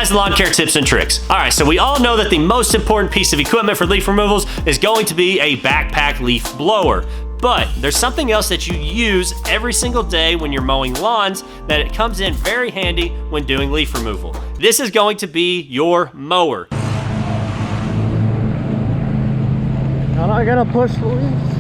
guys, lawn care tips and tricks. All right, so we all know that the most important piece of equipment for leaf removals is going to be a backpack leaf blower. But there's something else that you use every single day when you're mowing lawns that it comes in very handy when doing leaf removal. This is going to be your mower. Now I gotta push the leaves.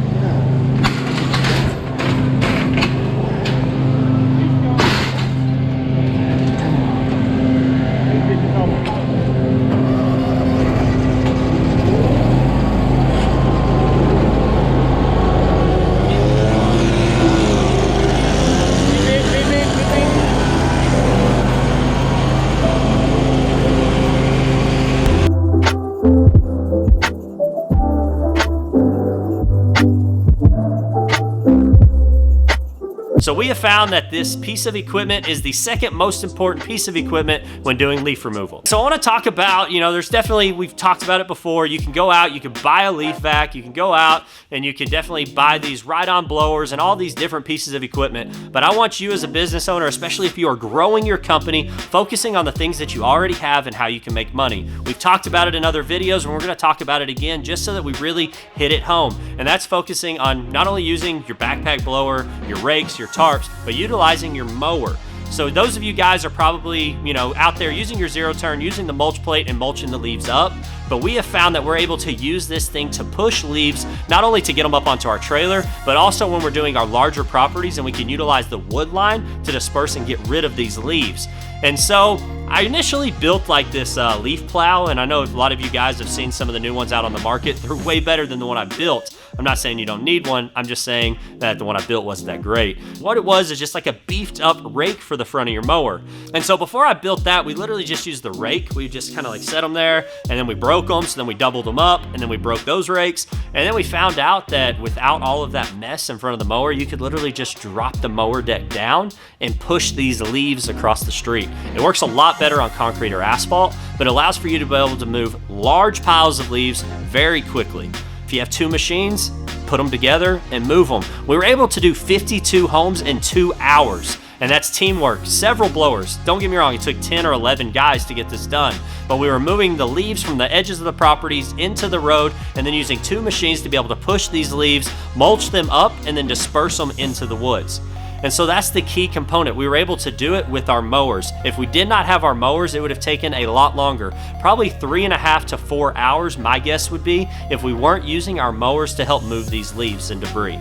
So we have found that this piece of equipment is the second most important piece of equipment when doing leaf removal. So I want to talk about, there's definitely, we've talked about it before, you can go out, you can buy a leaf vac, you can go out and you can definitely buy these ride-on blowers and all these different pieces of equipment. But I want you as a business owner, especially if you are growing your company, focusing on the things that you already have and how you can make money. We've talked about it in other videos and we're going to talk about it again just so that we really hit it home. And that's focusing on not only using your backpack blower, your rakes, your tarps, but utilizing your mower. So those of you guys are probably, out there using your zero turn, using the mulch plate and mulching the leaves up. But we have found that we're able to use this thing to push leaves, not only to get them up onto our trailer, but also when we're doing our larger properties and we can utilize the wood line to disperse and get rid of these leaves. And so I initially built like this leaf plow, and I know a lot of you guys have seen some of the new ones out on the market. They're way better than the one I built. I'm not saying you don't need one. I'm just saying that the one I built wasn't that great. What it was is just like a beefed up rake for the front of your mower. And so before I built that, we literally just used the rake. We just kind of like set them there and then we broke them. So then we doubled them up and then we broke those rakes. And then we found out that without all of that mess in front of the mower, you could literally just drop the mower deck down and push these leaves across the street. It works a lot better on concrete or asphalt, but it allows for you to be able to move large piles of leaves very quickly. If you have two machines, put them together and move them. We were able to do 52 homes in 2 hours, and that's teamwork. Several blowers. Don't get me wrong, it took 10 or 11 guys to get this done, but we were moving the leaves from the edges of the properties into the road and then using two machines to be able to push these leaves, mulch them up, and then disperse them into the woods. And so that's the key component. We were able to do it with our mowers. If we did not have our mowers, it would have taken a lot longer. Probably 3.5 to 4 hours, my guess would be, if we weren't using our mowers to help move these leaves and debris.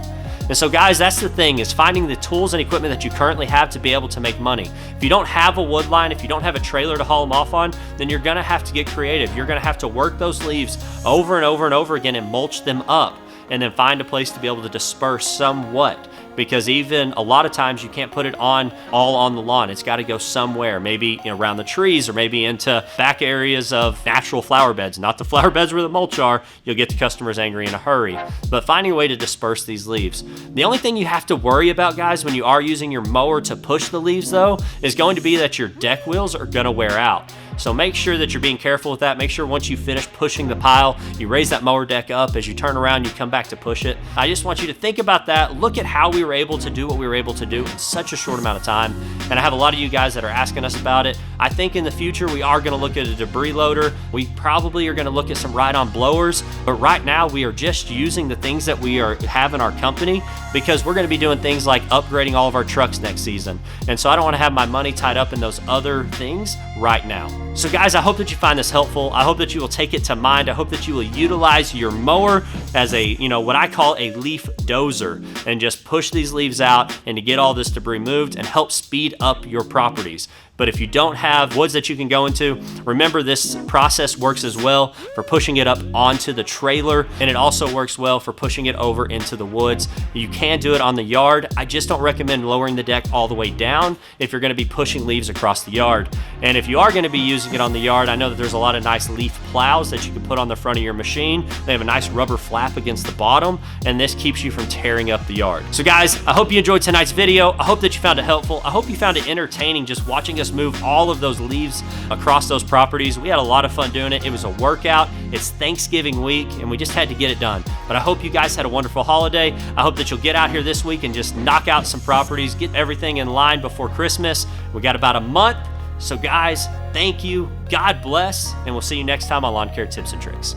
And so guys, that's the thing, is finding the tools and equipment that you currently have to be able to make money. If you don't have a wood line, if you don't have a trailer to haul them off on, then you're gonna have to get creative. You're gonna have to work those leaves over and over and over again and mulch them up, and then find a place to be able to disperse somewhat. Because even a lot of times you can't put it all on the lawn. It's got to go somewhere, maybe around the trees or maybe into back areas of natural flower beds, not the flower beds where the mulch are. You'll get the customers angry in a hurry. But finding a way to disperse these leaves. The only thing you have to worry about, guys, when you are using your mower to push the leaves though, is going to be that your deck wheels are going to wear out. So make sure that you're being careful with that. Make sure once you finish pushing the pile, you raise that mower deck up. As you turn around, you come back to push it. I just want you to think about that. Look at how we were able to do what we were able to do in such a short amount of time. And I have a lot of you guys that are asking us about it. I think in the future, we are gonna look at a debris loader. We probably are gonna look at some ride-on blowers. But right now, we are just using the things that we have in our company, because we're gonna be doing things like upgrading all of our trucks next season. And so I don't wanna have my money tied up in those other things right now. So guys, I hope that you find this helpful. I hope that you will take it to mind. I hope that you will utilize your mower as a, what I call a leaf dozer, and just push these leaves out and to get all this debris moved and help speed up your properties. But if you don't have woods that you can go into, remember this process works as well for pushing it up onto the trailer, and it also works well for pushing it over into the woods. You can do it on the yard. I just don't recommend lowering the deck all the way down if you're gonna be pushing leaves across the yard. And if you are gonna be using it on the yard, I know that there's a lot of nice leaf plows that you can put on the front of your machine. They have a nice rubber flap against the bottom, and this keeps you from tearing up the yard. So guys, I hope you enjoyed tonight's video. I hope that you found it helpful. I hope you found it entertaining just watching us move all of those leaves across those properties. We had a lot of fun doing it. It was a workout. It's Thanksgiving week, and we just had to get it done. But I hope you guys had a wonderful holiday. I hope that you'll get out here this week and just knock out some properties, get everything in line before Christmas. We got about a month. So guys, thank you, God bless, and we'll see you next time on Lawn Care Tips and Tricks.